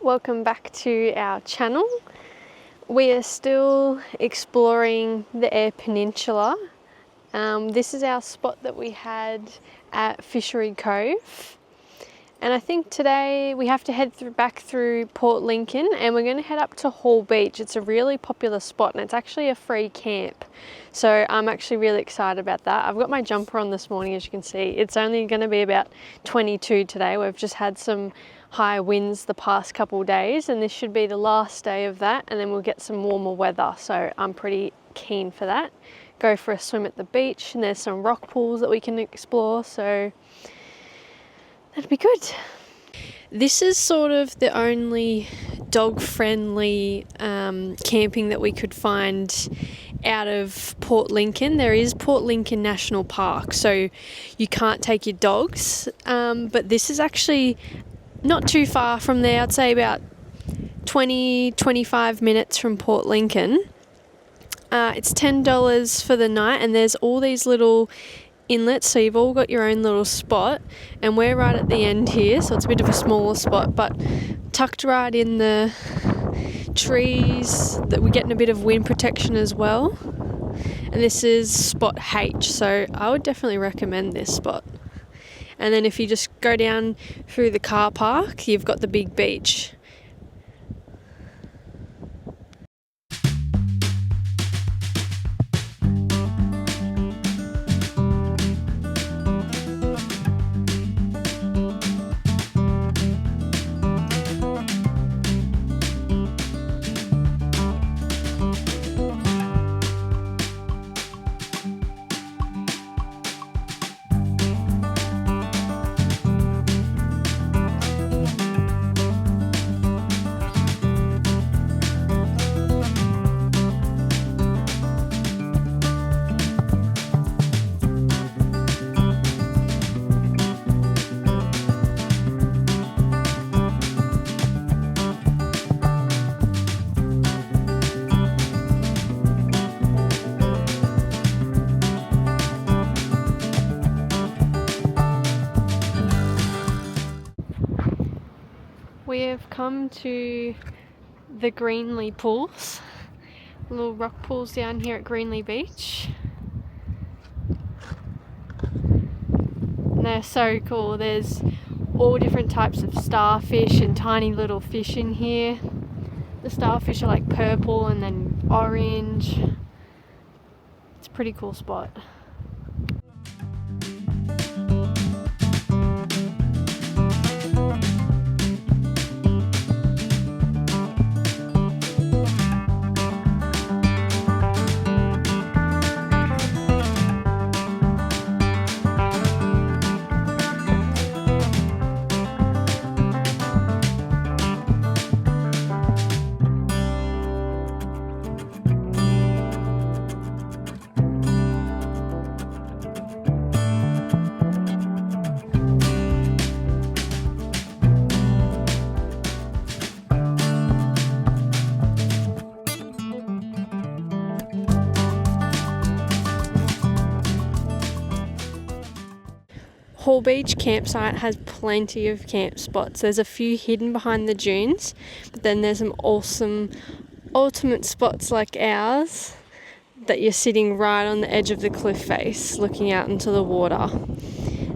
welcome back to our channel. We are still exploring the Eyre Peninsula. This is our spot that we had at Fishery Cove. And I think today we have to head back through Port Lincoln and we're going to head up to Hall Beach. It's a really popular spot and it's actually a free camp. So I'm actually really excited about that. I've got my jumper on this morning, as you can see. It's only going to be about 22 today. We've just had some high winds the past couple of days and this should be the last day of that, and then we'll get some warmer weather. So I'm pretty keen for that. Go for a swim at the beach and there's some rock pools that we can explore. So that'd be good. This is sort of the only dog-friendly camping that we could find out of Port Lincoln. There is Port Lincoln National Park, so you can't take your dogs, but this is actually not too far from there. I'd say about 20-25 minutes from Port Lincoln. It's $10 for the night and there's all these little inlets, so you've all got your own little spot, and we're right at the end here, so it's a bit of a smaller spot but tucked right in the trees that we're getting a bit of wind protection as well. And this is spot H, so I would definitely recommend this spot. And then if you just go down through the car park, you've got the big beach. We have come to the Greenlee pools, little rock pools down here at Greenlee Beach. And they're so cool. There's all different types of starfish and tiny little fish in here. The starfish are like purple and then orange. It's a pretty cool spot. Hall Beach campsite has plenty of camp spots. There's a few hidden behind the dunes, but then there's some awesome ultimate spots like ours that you're sitting right on the edge of the cliff face looking out into the water.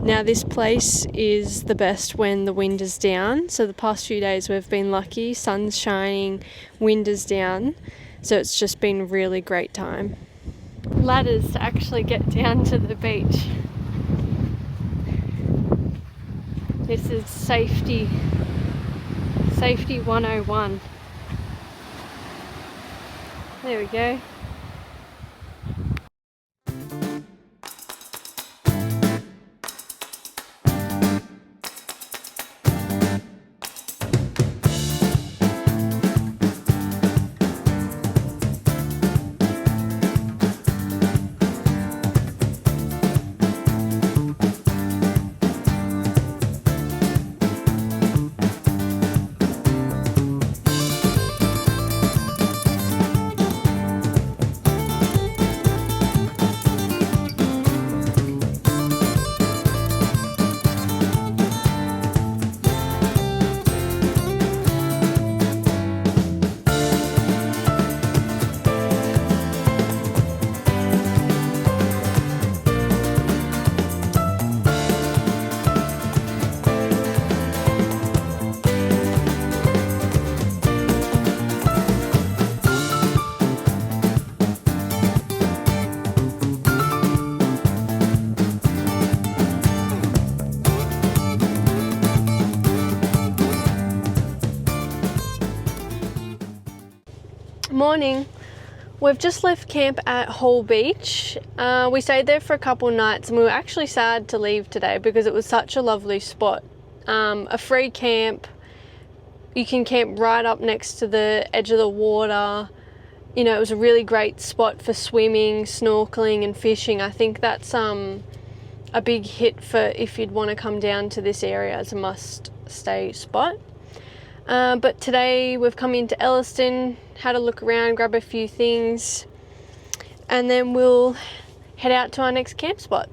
Now this place is the best when the wind is down, so the past few days we've been lucky, sun's shining, wind is down, so it's just been a really great time. Ladders to actually get down to the beach. This is safety 101. There we go. Morning. We've just left camp at Hall Beach. We stayed there for a couple nights and we were actually sad to leave today because it was such a lovely spot. A free camp. You can camp right up next to the edge of the water. You know, it was a really great spot for swimming, snorkeling and fishing. I think that's a big hit for if you'd want to come down to this area as a must-stay spot. But today we've come into Elliston, had a look around, grab a few things, and then we'll head out to our next camp spot.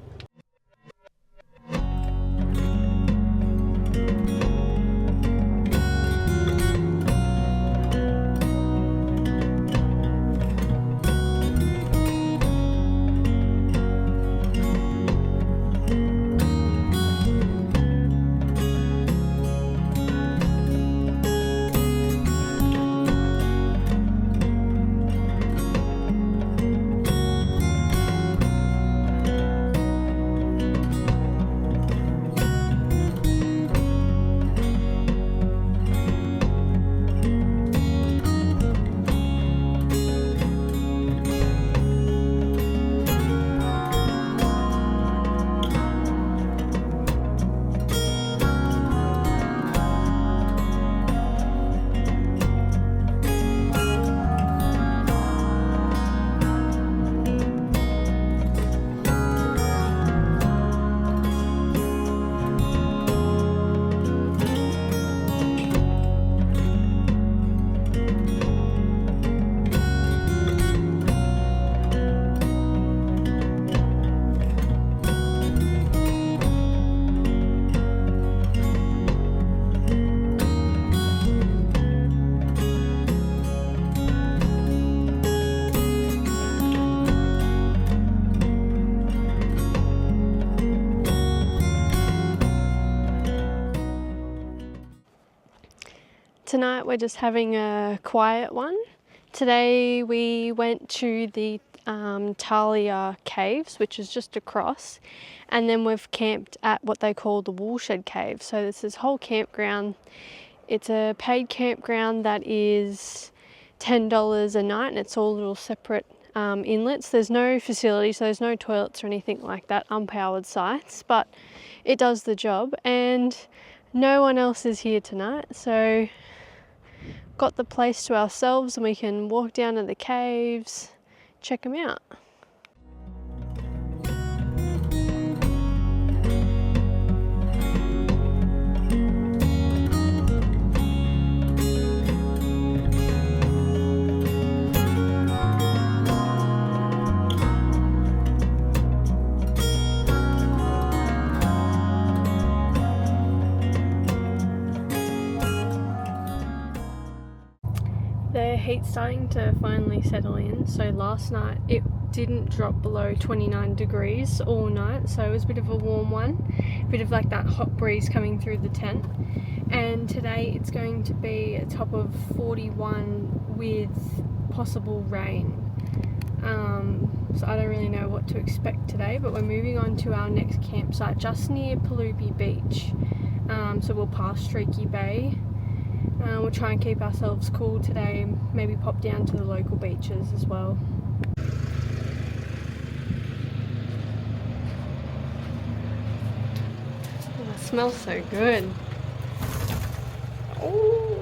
Tonight we're just having a quiet one. Today we went to the Talia caves, which is just across, and then we've camped at what they call the Woolshed Cave. So this is whole campground. It's a paid campground that is $10 a night, and it's all little separate inlets. There's no facility, so there's no toilets or anything like that, unpowered sites, but it does the job, and no one else is here tonight, so got the place to ourselves and we can walk down to the caves, check them out. The heat's starting to finally settle in, so last night it didn't drop below 29 degrees all night, so it was a bit of a warm one, a bit of like that hot breeze coming through the tent. And today it's going to be a top of 41 with possible rain. So I don't really know what to expect today, but we're moving on to our next campsite just near Palubi Beach. So we'll pass Streaky Bay. We'll try and keep ourselves cool today, maybe pop down to the local beaches as well. Oh, it smells so good. Oh.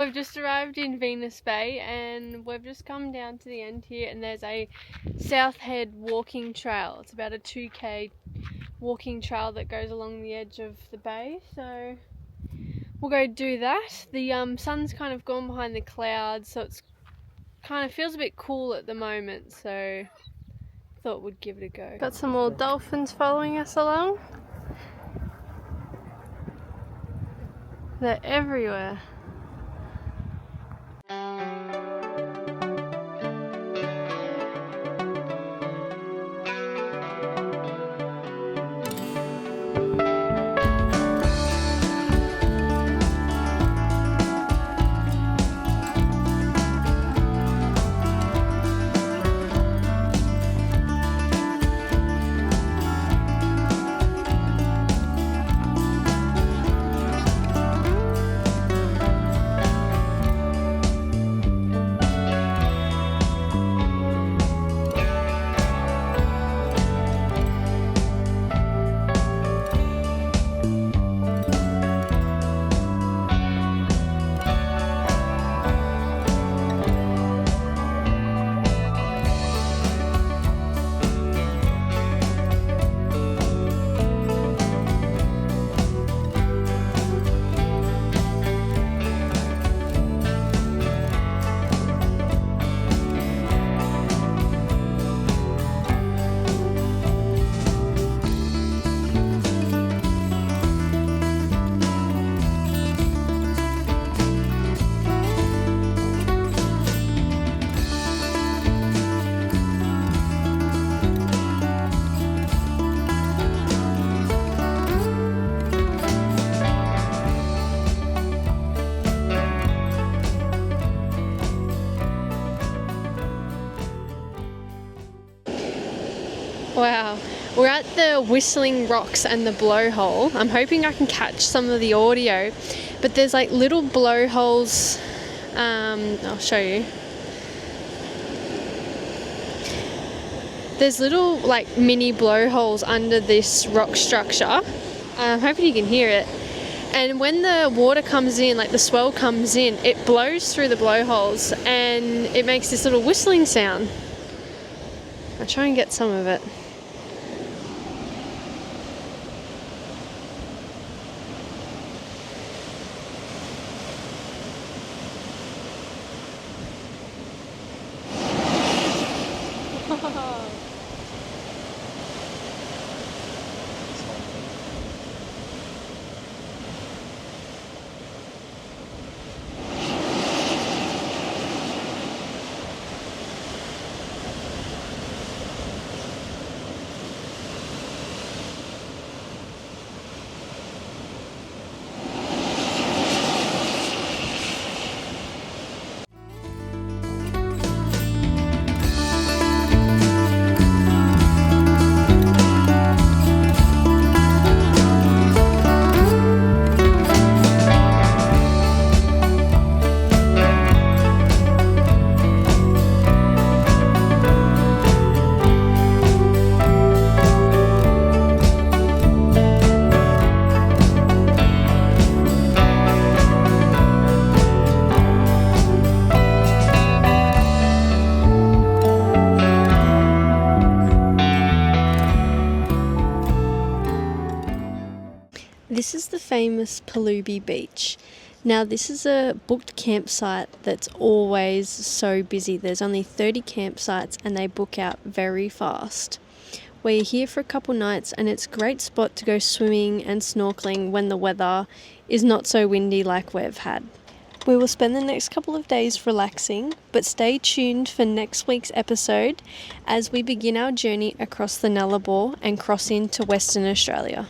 We've just arrived in Venus Bay and we've just come down to the end here, and there's a South Head walking trail. It's about a 2k walking trail that goes along the edge of the bay, so we'll go do that. The sun's kind of gone behind the clouds, so it's kind of feels a bit cool at the moment, so thought we'd give it a go. Got some more dolphins following us along. They're everywhere. Wow, we're at the Whistling Rocks and the Blowhole. I'm hoping I can catch some of the audio, but there's like little blowholes. I'll show you. There's little like mini blowholes under this rock structure. I'm hoping you can hear it. And when the water comes in, like the swell comes in, it blows through the blowholes and it makes this little whistling sound. I'll try and get some of it. This is the famous Palubi Beach. Now this is a booked campsite that's always so busy. There's only 30 campsites and they book out very fast. We're here for a couple nights and it's a great spot to go swimming and snorkeling when the weather is not so windy like we've had. We will spend the next couple of days relaxing, but stay tuned for next week's episode as we begin our journey across the Nullarbor and cross into Western Australia.